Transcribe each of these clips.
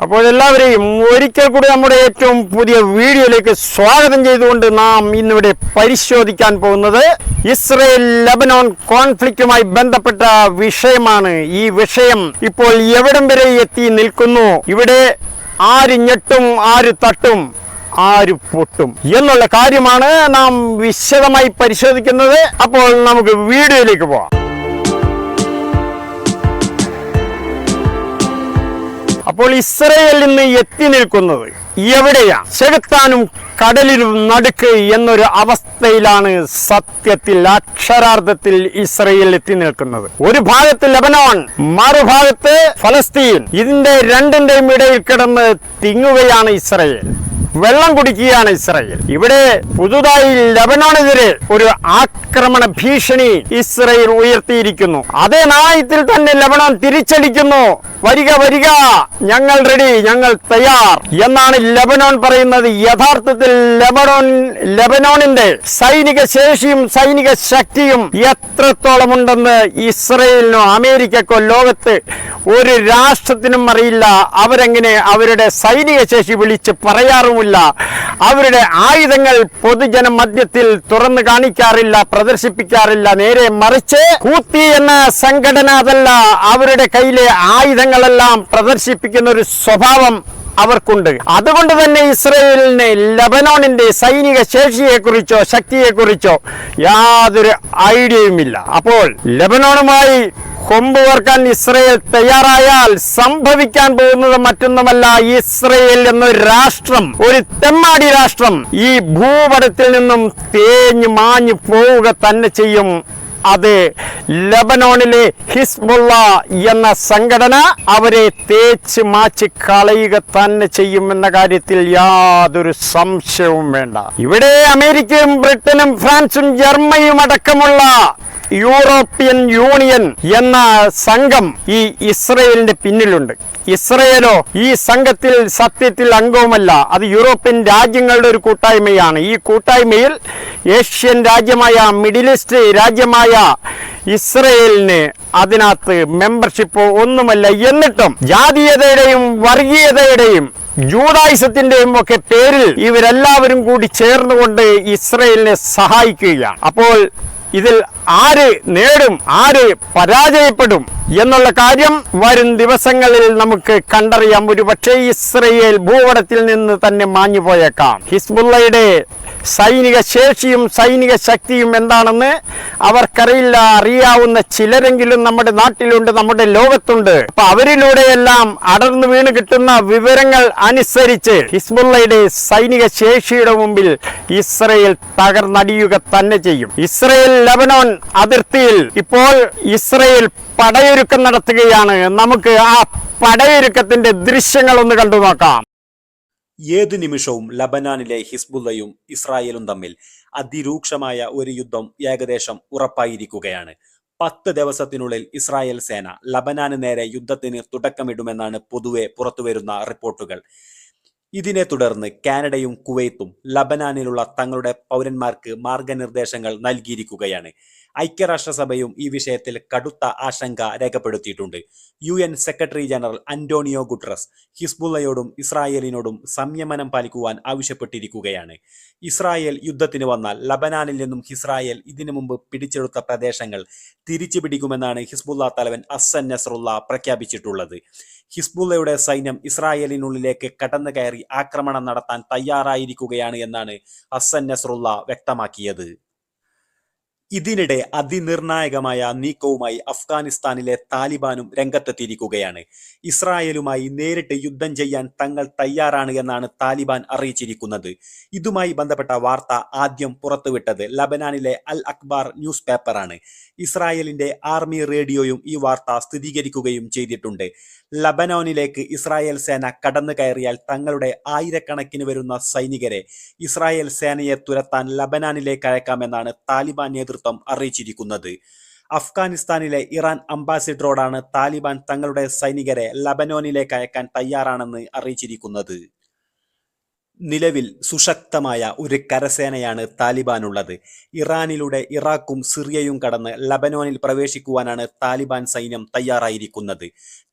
അപ്പോൾ എല്ലാവരെയും ഒരിക്കൽ കൂടി നമ്മുടെ ഏറ്റവും പുതിയ വീഡിയോയിലേക്ക് സ്വാഗതം ചെയ്തുകൊണ്ട് നാം ഇന്നിവിടെ പരിശോധിക്കാൻ പോകുന്നത് ഇസ്രയേൽ ലബനോൺ കോൺഫ്ലിക്റ്റുമായി ബന്ധപ്പെട്ട വിഷയമാണ്. ഈ വിഷയം ഇപ്പോൾ എവിടം വരെ എത്തി നിൽക്കുന്നു, ഇവിടെ ആര് ഞെട്ടും ആര് തട്ടും ആര് പൊട്ടും എന്നുള്ള കാര്യമാണ് നാം വിശദമായി പരിശോധിക്കുന്നത്. അപ്പോൾ നമുക്ക് വീഡിയോയിലേക്ക് പോകാം. അപ്പോൾ ഇസ്രയേലിൽ നിന്ന് എത്തി നിൽക്കുന്നത് എവിടെയാണ്? ചെകുത്താനും കടലിലും നടുക്ക് എന്നൊരു അവസ്ഥയിലാണ് സത്യത്തിൽ അക്ഷരാർത്ഥത്തിൽ ഇസ്രയേൽ എത്തി നിൽക്കുന്നത്. ഒരു ഭാഗത്ത് ലെബനോൺ, മറുഭാഗത്ത് ഫലസ്തീൻ. ഇതിന്റെ രണ്ടിന്റെയും ഇടയിൽ കിടന്ന് തിങ്ങുകയാണ് ഇസ്രയേൽ, വെള്ളം കുടിക്കുകയാണ് ഇസ്രയേൽ. ഇവിടെ പുതുതായി ലെബനോണെതിരെ ഒരു ആക്രമണ ഭീഷണി ഇസ്രയേൽ ഉയർത്തിയിരിക്കുന്നു. അതേ നായത്തിൽ തന്നെ ലെബനോൺ തിരിച്ചടിക്കുന്നു. വരിക വരിക, ഞങ്ങൾ റെഡി, ഞങ്ങൾ തയ്യാർ എന്നാണ് ലെബനോൺ പറയുന്നത്. യഥാർത്ഥത്തിൽ ലെബനോണിന്റെ സൈനിക ശേഷിയും സൈനിക ശക്തിയും എത്രത്തോളം ഉണ്ടെന്ന് ഇസ്രയേലിനോ അമേരിക്കക്കോ ലോകത്ത് ഒരു രാഷ്ട്രത്തിനും അറിയില്ല. അവരെങ്ങനെ അവരുടെ സൈനിക ശേഷി വിളിച്ച് പറയാറുമില്ല. അവരുടെ ആയുധങ്ങൾ പൊതുജന മധ്യത്തിൽ തുറന്നു കാണിക്കാറില്ല, പ്രദർശിപ്പിക്കാറില്ല. നേരെ മറിച്ച് ഹൂത്തി എന്ന സംഘടന അതല്ല, അവരുടെ കയ്യിലെ ആയുധങ്ങളെല്ലാം പ്രദർശിപ്പിക്കുന്ന ഒരു സ്വഭാവം അവർക്കുണ്ട്. അതുകൊണ്ട് തന്നെ ഇസ്രയേലിന് ലെബനോണിന്റെ സൈനിക ശേഷിയെക്കുറിച്ചോ ശക്തിയെക്കുറിച്ചോ യാതൊരു ഐഡിയയുമില്ല. അപ്പോൾ ലെബനോണുമായി കൊമ്പുകോർക്കാൻ ഇസ്രയേൽ തയ്യാറായാൽ സംഭവിക്കാൻ പോകുന്നത് മറ്റൊന്നുമല്ല, ഇസ്രയേൽ എന്നൊരു രാഷ്ട്രം, ഒരു തെമ്മാടി രാഷ്ട്രം ഈ ഭൂപടത്തിൽ നിന്നും തേഞ്ഞു മാഞ്ഞു പോവുക തന്നെ ചെയ്യും. അത് ലെബനോണിലെ ഹിസ്ബുള്ള എന്ന സംഘടന അവരെ തേച്ച് മാച്ച് കളയുക തന്നെ ചെയ്യുമെന്ന കാര്യത്തിൽ യാതൊരു സംശയവും വേണ്ട. ഇവിടെ അമേരിക്കയും ബ്രിട്ടനും ഫ്രാൻസും ജർമ്മനിയും അടക്കമുള്ള യൂറോപ്യൻ യൂണിയൻ എന്ന സംഘം ഈ ഇസ്രയേലിന്റെ പിന്നിലുണ്ട്. ഇസ്രയേലോ ഈ സംഘത്തിൽ സത്യത്തിൽ അംഗവുമല്ല. അത് യൂറോപ്യൻ രാജ്യങ്ങളുടെ ഒരു കൂട്ടായ്മയാണ്. ഈ കൂട്ടായ്മയിൽ ഏഷ്യൻ രാജ്യമായ, മിഡിൽ ഈസ്റ്റ് രാജ്യമായ ഇസ്രയേലിന് അതിനകത്ത് മെമ്പർഷിപ്പോ ഒന്നുമല്ല. എന്നിട്ടും ജാതീയതയുടെയും വർഗീയതയുടെയും ജൂഡായിസത്തിന്റെയും ഒക്കെ പേരിൽ ഇവരെല്ലാവരും കൂടി ചേർന്നുകൊണ്ട് ഇസ്രയേലിനെ സഹായിക്കുകയാണ്. അപ്പോൾ ഇതിൽ ആര് നേടും, ആര് പരാജയപ്പെടും എന്നുള്ള കാര്യം വരും ദിവസങ്ങളിൽ നമുക്ക് കണ്ടറിയാം. ഒരുപക്ഷേ ഇസ്രയേൽ ഭൂപടത്തിൽ നിന്ന് തന്നെ മാഞ്ഞു പോയേക്കാം. ഹിസ്ബുള്ളയുടെ സൈനിക ശേഷിയും സൈനിക ശക്തിയും എന്താണെന്ന് അവർക്കറിയില്ല. അറിയാവുന്ന ചിലരെങ്കിലും നമ്മുടെ നാട്ടിലുണ്ട്, നമ്മുടെ ലോകത്തുണ്ട്. അപ്പൊ അവരിലൂടെയെല്ലാം അടർന്നു വീണ് കിട്ടുന്ന വിവരങ്ങൾ അനുസരിച്ച് ഹിസ്ബുള്ളയുടെ സൈനിക ശേഷിയുടെ മുമ്പിൽ ഇസ്രയേൽ തകർന്നടിയുക തന്നെ ചെയ്യും. ഇസ്രയേൽ ലെബനോൺ അതിർത്തിയിൽ ഇപ്പോൾ ഇസ്രയേൽ പടയൊരുക്കം നടത്തുകയാണ്. നമുക്ക് ആ പടയൊരുക്കത്തിന്റെ ദൃശ്യങ്ങൾ ഒന്ന് കണ്ടു നോക്കാം. ഏതു നിമിഷവും ലബനാനിലെ ഹിസ്ബുള്ളയും ഇസ്രായേലും തമ്മിൽ അതിരൂക്ഷമായ ഒരു യുദ്ധം ഏകദേശം ഉറപ്പായിരിക്കുകയാണ്. 10 ദിവസത്തിനുള്ളിൽ ഇസ്രായേൽ സേന ലബനാന് നേരെ യുദ്ധത്തിന് തുടക്കമിടുമെന്നാണ് പൊതുവെ പുറത്തുവരുന്ന റിപ്പോർട്ടുകൾ. ഇതിനെ തുടർന്ന് കാനഡയും കുവൈത്തും ലബനാനിലുള്ള തങ്ങളുടെ പൗരന്മാർക്ക് മാർഗനിർദ്ദേശങ്ങൾ നൽകിയിരിക്കുകയാണ്. ഐക്യരാഷ്ട്രസഭയും ഈ വിഷയത്തിൽ കടുത്ത ആശങ്ക രേഖപ്പെടുത്തിയിട്ടുണ്ട്. UN secretary general Antonio Guterres ഹിസ്ബുള്ളയോടും ഇസ്രായേലിനോടും സംയമനം പാലിക്കുവാൻ ആവശ്യപ്പെട്ടിരിക്കുകയാണ്. ഇസ്രായേൽ യുദ്ധത്തിന് വന്നാൽ ലബനാനിൽ നിന്നും ഇസ്രായേൽ ഇതിനു മുമ്പ് പിടിച്ചെടുത്ത പ്രദേശങ്ങൾ തിരിച്ചു പിടിക്കുമെന്നാണ് ഹിസ്ബുള്ള തലവൻ ഹസ്സൻ നസ്രുള്ള പ്രഖ്യാപിച്ചിട്ടുള്ളത്. ഹിസ്ബുള്ളയുടെ സൈന്യം ഇസ്രായേലിനുള്ളിലേക്ക് കടന്നു കയറി ആക്രമണം നടത്താൻ തയ്യാറായിരിക്കുകയാണ് എന്നാണ് ഹസ്സൻ നസ്രുള്ള വ്യക്തമാക്കിയത്. ഇതിനിടെ അതിനിർണായകമായ നീക്കവുമായി അഫ്ഗാനിസ്ഥാനിലെ താലിബാനും രംഗത്തെത്തിയിരിക്കുകയാണ്. ഇസ്രായേലുമായി നേരിട്ട് യുദ്ധം ചെയ്യാൻ തങ്ങൾ തയ്യാറാണ് എന്നാണ് താലിബാൻ അറിയിച്ചിരിക്കുന്നത്. ഇതുമായി ബന്ധപ്പെട്ട വാർത്ത ആദ്യം പുറത്തുവിട്ടത് ലബനാനിലെ അൽ അഖ്ബാർ ന്യൂസ് പേപ്പറാണ്. ഇസ്രായേലിന്റെ ആർമി റേഡിയോയും ഈ വാർത്ത സ്ഥിരീകരിക്കുകയും ചെയ്തിട്ടുണ്ട്. ലബനോനിലേക്ക് ഇസ്രായേൽ സേന കടന്നു കയറിയാൽ തങ്ങളുടെ ആയിരക്കണക്കിന് വരുന്ന സൈനികരെ ഇസ്രായേൽ സേനയെ തുരത്താൻ ലബനാനിലേക്ക് അയക്കാമെന്നാണ് താലിബാൻ നേതൃത്വം അറിയിച്ചിരിക്കുന്നത്. അഫ്ഗാനിസ്ഥാനിലെ ഇറാൻ അംബാസിഡറോടാണ് താലിബാൻ തങ്ങളുടെ സൈനികരെ ലബനോനിലേക്ക് അയക്കാൻ തയ്യാറാണെന്ന് അറിയിച്ചിരിക്കുന്നത്. നിലവിൽ സുശക്തമായ ഒരു കരസേനയാണ് താലിബാനുള്ളത്. ഇറാനിലൂടെ ഇറാഖും സിറിയയും കടന്ന് ലബനോനിൽ പ്രവേശിക്കുവാനാണ് താലിബാൻ സൈന്യം തയ്യാറായിരിക്കുന്നത്.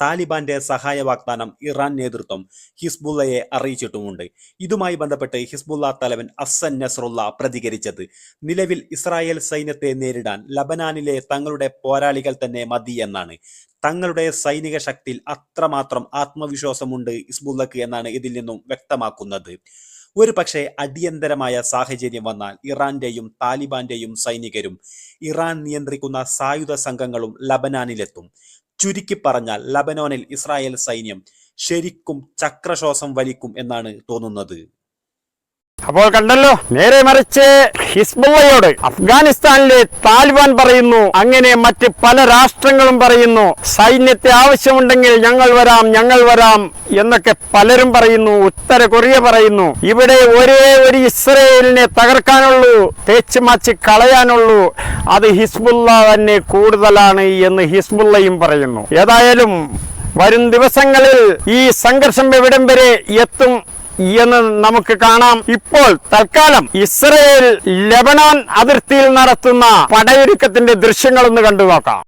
താലിബാന്റെ സഹായ വാഗ്ദാനം ഇറാൻ നേതൃത്വം ഹിസ്ബുള്ളയെ അറിയിച്ചിട്ടുമുണ്ട്. ഇതുമായി ബന്ധപ്പെട്ട് ഹിസ്ബുള്ള തലവൻ ഹസൻ നസ്രുള്ള പ്രതികരിച്ചത്, നിലവിൽ ഇസ്രായേൽ സൈന്യത്തെ നേരിടാൻ ലബനാനിലെ തങ്ങളുടെ പോരാളികൾ തന്നെ മതി എന്നാണ്. തങ്ങളുടെ സൈനിക ശക്തിയിൽ അത്രമാത്രം ആത്മവിശ്വാസമുണ്ട് ഹിസ്ബുള്ളക്ക് എന്നാണ് ഇതിൽ നിന്നും വ്യക്തമാക്കുന്നത്. ഒരു പക്ഷേ അടിയന്തരമായ സാഹചര്യം വന്നാൽ ഇറാന്റെയും താലിബാന്റെയും സൈനികരും ഇറാൻ നിയന്ത്രിക്കുന്ന സായുധ സംഘങ്ങളും ലബനാനിലെത്തും. ചുരുക്കി പറഞ്ഞാൽ ലബനോനിൽ ഇസ്രായേൽ സൈന്യം ശരിക്കും ചക്രശ്വാസം വലിക്കും എന്നാണ് തോന്നുന്നത്. അപ്പോൾ കണ്ടല്ലോ, നേരെ മറിച്ച് ഹിസ്ബുള്ളയോട് അഫ്ഗാനിസ്ഥാനിലെ താലിബാൻ പറയുന്നു, അങ്ങനെ മറ്റ് പല രാഷ്ട്രങ്ങളും പറയുന്നു, സൈന്യത്തെ ആവശ്യമുണ്ടെങ്കിൽ ഞങ്ങൾ വരാം എന്നൊക്കെ പലരും പറയുന്നു. ഉത്തര കൊറിയ പറയുന്നു, ഇവിടെ ഒരേ ഒരു ഇസ്രയേലിനെ തകർക്കാനുള്ളൂ, തേച്ച് മാച്ച് കളയാനുള്ളൂ, അത് ഹിസ്ബുള്ള തന്നെ കൂടുതലാണ് എന്ന് ഹിസ്ബുള്ളയും പറയുന്നു. ഏതായാലും വരും ദിവസങ്ങളിൽ ഈ സംഘർഷം എവിടം വരെ എത്തും എന്ന് നമുക്ക് കാണാം. ഇപ്പോൾ തൽക്കാലം ഇസ്രയേൽ ലെബനാൻ അതിർത്തിയിൽ നടത്തുന്ന പടയൊരുക്കത്തിന്റെ ദൃശ്യങ്ങളൊന്ന് കണ്ടു നോക്കാം.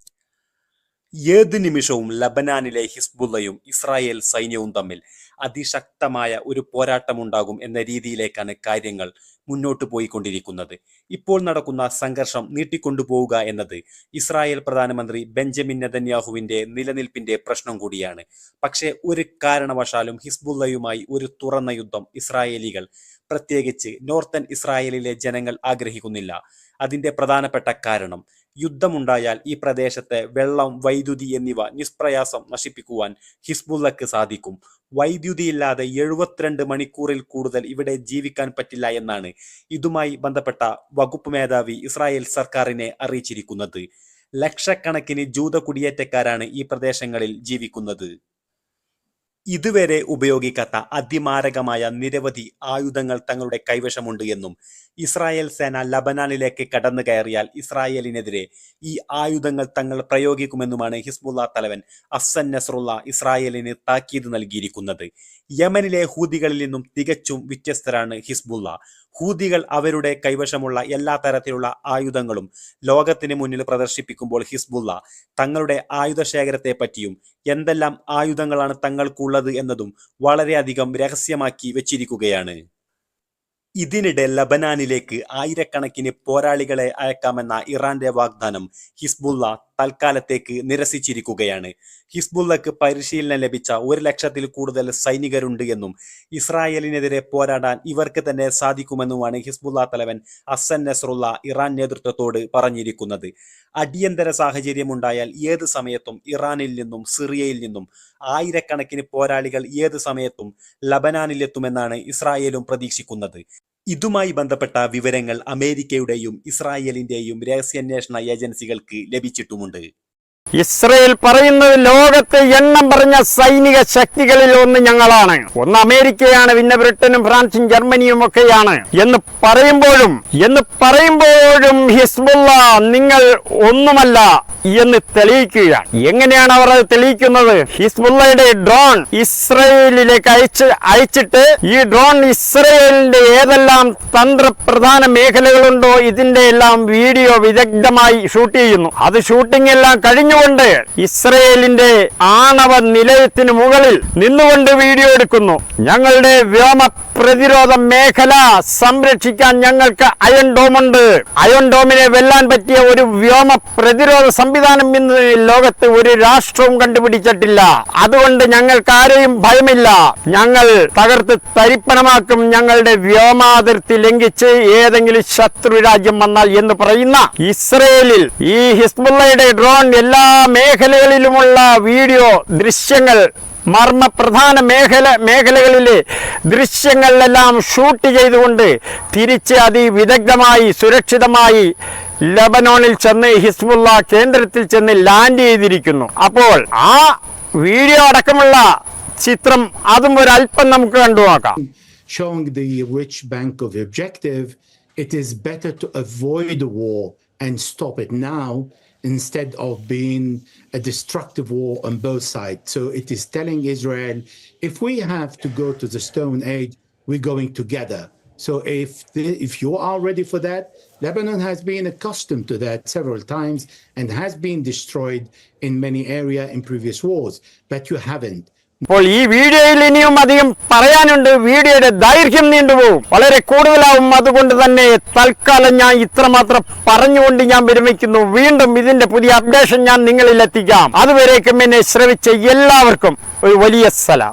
ഏത് നിമിഷവും ലബനാനിലെ ഹിസ്ബുള്ളയും ഇസ്രായേൽ സൈന്യവും തമ്മിൽ അതിശക്തമായ ഒരു പോരാട്ടമുണ്ടാകും എന്ന രീതിയിലേക്കാണ് കാര്യങ്ങൾ മുന്നോട്ട് പോയിക്കൊണ്ടിരിക്കുന്നത്. ഇപ്പോൾ നടക്കുന്ന സംഘർഷം നീട്ടിക്കൊണ്ടുപോവുക എന്നത് ഇസ്രായേൽ പ്രധാനമന്ത്രി ബെഞ്ചമിൻ നെതന്യാഹുവിന്റെ നിലനിൽപ്പിന്റെ പ്രശ്നം കൂടിയാണ്. പക്ഷേ ഒരു കാരണവശാലും ഹിസ്ബുള്ളയുമായി ഒരു തുറന്ന യുദ്ധം ഇസ്രായേലികൾ, പ്രത്യേകിച്ച് നോർത്തേൺ ഇസ്രായേലിലെ ജനങ്ങൾ ആഗ്രഹിക്കുന്നില്ല. അതിന്റെ പ്രധാനപ്പെട്ട കാരണം, യുദ്ധമുണ്ടായാൽ ഈ പ്രദേശത്തെ വെള്ളം, വൈദ്യുതി എന്നിവ നിഷ്പ്രയാസം നശിപ്പിക്കുവാൻ ഹിസ്ബുള്ളക്ക് സാധിക്കും. വൈദ്യുതിയില്ലാതെ 72 മണിക്കൂറിൽ കൂടുതൽ ഇവിടെ ജീവിക്കാൻ പറ്റില്ല എന്നാണ് ഇതുമായി ബന്ധപ്പെട്ട വകുപ്പ് മേധാവി ഇസ്രായേൽ സർക്കാരിനെ അറിയിച്ചിരിക്കുന്നത്. ലക്ഷക്കണക്കിന് ജൂത കുടിയേറ്റക്കാരാണ് ഈ പ്രദേശങ്ങളിൽ ജീവിക്കുന്നത്. ഇതുവരെ ഉപയോഗിക്കാത്ത അതിമാരകമായ നിരവധി ആയുധങ്ങൾ തങ്ങളുടെ കൈവശമുണ്ട് എന്നും ഇസ്രായേൽ സേന ലബനാനിലേക്ക് കടന്നു കയറിയാൽ ഇസ്രായേലിനെതിരെ ഈ ആയുധങ്ങൾ തങ്ങൾ പ്രയോഗിക്കുമെന്നുമാണ് ഹിസ്ബുള്ള തലവൻ ഹസൻ നസ്രുള്ള ഇസ്രായേലിന് താക്കീത് നൽകിയിരിക്കുന്നത്. യമനിലെ ഹൂതികളിൽ നിന്നും തികച്ചും വ്യത്യസ്തരാണ് ഹിസ്ബുള്ള. ഹൂതികൾ അവരുടെ കൈവശമുള്ള എല്ലാ തരത്തിലുള്ള ആയുധങ്ങളും ലോകത്തിന് മുന്നിൽ പ്രദർശിപ്പിക്കുമ്പോൾ ഹിസ്ബുള്ള തങ്ങളുടെ ആയുധശേഖരത്തെ പറ്റിയും എന്തെല്ലാം ആയുധങ്ങളാണ് തങ്ങൾക്കുള്ളത് എന്നതും വളരെയധികം രഹസ്യമാക്കി വെച്ചിരിക്കുകയാണ്. ഇതിനിടെ ലബനാനിലേക്ക് ആയിരക്കണക്കിന് പോരാളികളെ അയക്കാമെന്ന ഇറാന്റെ വാഗ്ദാനം ഹിസ്ബുള്ള തൽക്കാലത്തേക്ക് നിരസിച്ചിരിക്കുകയാണ്. ഹിസ്ബുള്ളക്ക് പരിശീലനം ലഭിച്ച 1,00,000-ൽ കൂടുതൽ സൈനികരുണ്ട് എന്നും ഇസ്രായേലിനെതിരെ പോരാടാൻ ഇവർക്ക് തന്നെ സാധിക്കുമെന്നുമാണ് ഹിസ്ബുള്ള തലവൻ ഹസൻ നസ്രുള്ള ഇറാൻ നേതൃത്വത്തോട് പറഞ്ഞിരിക്കുന്നത്. അടിയന്തര സാഹചര്യമുണ്ടായാൽ ഏത് സമയത്തും ഇറാനിൽ നിന്നും സിറിയയിൽ നിന്നും ആയിരക്കണക്കിന് പോരാളികൾ ഏത് സമയത്തും ലബനാനിലെത്തുമെന്നാണ് ഇസ്രായേലും പ്രതീക്ഷിക്കുന്നത്. ഇതുമായി ബന്ധപ്പെട്ട വിവരങ്ങൾ അമേരിക്കയുടെയും ഇസ്രായേലിന്റെയും രഹസ്യാന്വേഷണ ഏജൻസികൾക്ക് ലഭിച്ചിട്ടുമുണ്ട്. ഇസ്രയേൽ പറയുന്നത് ലോകത്തെ എണ്ണം പറഞ്ഞ സൈനിക ശക്തികളിൽ ഒന്ന് ഞങ്ങളാണ്, ഒന്ന് അമേരിക്കയാണ്, പിന്നെ ബ്രിട്ടനും ഫ്രാൻസും ജർമ്മനിയും ഒക്കെയാണ് എന്ന് പറയുമ്പോഴും ഹിസ്ബുള്ള നിങ്ങൾ ഒന്നുമല്ല എന്ന് തെളിയിക്കുക. എങ്ങനെയാണ് അവർ അത് തെളിയിക്കുന്നത്? ഹിസ്ബുള്ളയുടെ ഡ്രോൺ ഇസ്രയേലിലേക്ക് അയച്ചിട്ട് ഈ ഡ്രോൺ ഇസ്രയേലിന്റെ ഏതെല്ലാം തന്ത്രപ്രധാന മേഖലകളുണ്ടോ ഇതിന്റെ എല്ലാം വീഡിയോ വിദഗ്ധമായി ഷൂട്ട് ചെയ്യുന്നു. അത് ഷൂട്ടിംഗ് എല്ലാം കഴിഞ്ഞുകൊണ്ട് ഇസ്രയേലിന്റെ ആണവ നിലയത്തിന് മുകളിൽ നിന്നുകൊണ്ട് വീഡിയോ എടുക്കുന്നു. ഞങ്ങളുടെ വ്യോമ പ്രതിരോധ മേഖല സംരക്ഷിക്കാൻ ഞങ്ങൾക്ക് അയൺ ഡോമുണ്ട്. അയൺ ഡോമിനെ വെല്ലാൻ പറ്റിയ ഒരു വ്യോമ പ്രതിരോധ സംവിധാനം ഇന്ന് ലോകത്ത് ഒരു രാഷ്ട്രവും കണ്ടുപിടിച്ചിട്ടില്ല. അതുകൊണ്ട് ഞങ്ങൾക്ക് ആരെയും ഭയമില്ല. ഞങ്ങൾ തകർത്ത് തരിപ്പണമാക്കും ഞങ്ങളുടെ വ്യോമാതിർത്തി ലംഘിച്ച് ഏതെങ്കിലും ശത്രു രാജ്യം വന്നാൽ എന്ന് പറയുന്ന ഇസ്രയേലിൽ ഈ ഹിസ്ബുള്ളയുടെ ഡ്രോൺ എല്ലാ മേഖലകളിലുമുള്ള വീഡിയോ ദൃശ്യങ്ങൾ, മർമ്മപ്രധാന മേഖലകളിലെ ദൃശ്യങ്ങളിലെല്ലാം ഷൂട്ട് ചെയ്തുകൊണ്ട് തിരിച്ച് അതിവിദഗ്ധമായി സുരക്ഷിതമായി ലബനോണിൽ ചെന്ന് ഹിസ്ബുള്ള കേന്ദ്രത്തിൽ ചെന്ന് ലാൻഡ് ചെയ്തിരിക്കുന്നു. അപ്പോൾ ആ വീഡിയോ അടക്കമുള്ള ചിത്രം അതും ഒരല്പം നമുക്ക് കണ്ടു നോക്കാം. Showing the which bank of objective, it is better to avoid the war and stop it now instead of being a destructive war on both sides. So it is telling Israel, if we have to go to the Stone Age, we're going together. So if you are ready for that, Lebanon has been accustomed to that several times and has been destroyed in many areas in previous wars, but you haven't. അപ്പോൾ ഈ വീഡിയോയിൽ ഇനിയും അധികം പറയാനുണ്ട്. വീഡിയോയുടെ ദൈർഘ്യം നീണ്ടുപോകും, വളരെ കൂടുതലാവും. അതുകൊണ്ട് തന്നെ തൽക്കാലം ഞാൻ ഇത്രമാത്രം പറഞ്ഞുകൊണ്ട് ഞാൻ വിരമിക്കുന്നു. വീണ്ടും ഇതിന്റെ പുതിയ അപ്ഡേഷൻ ഞാൻ നിങ്ങളിൽ എത്തിക്കാം. അതുവരേക്കും എന്നെ ശ്രവിച്ച എല്ലാവർക്കും ഒരു വലിയ സലാം.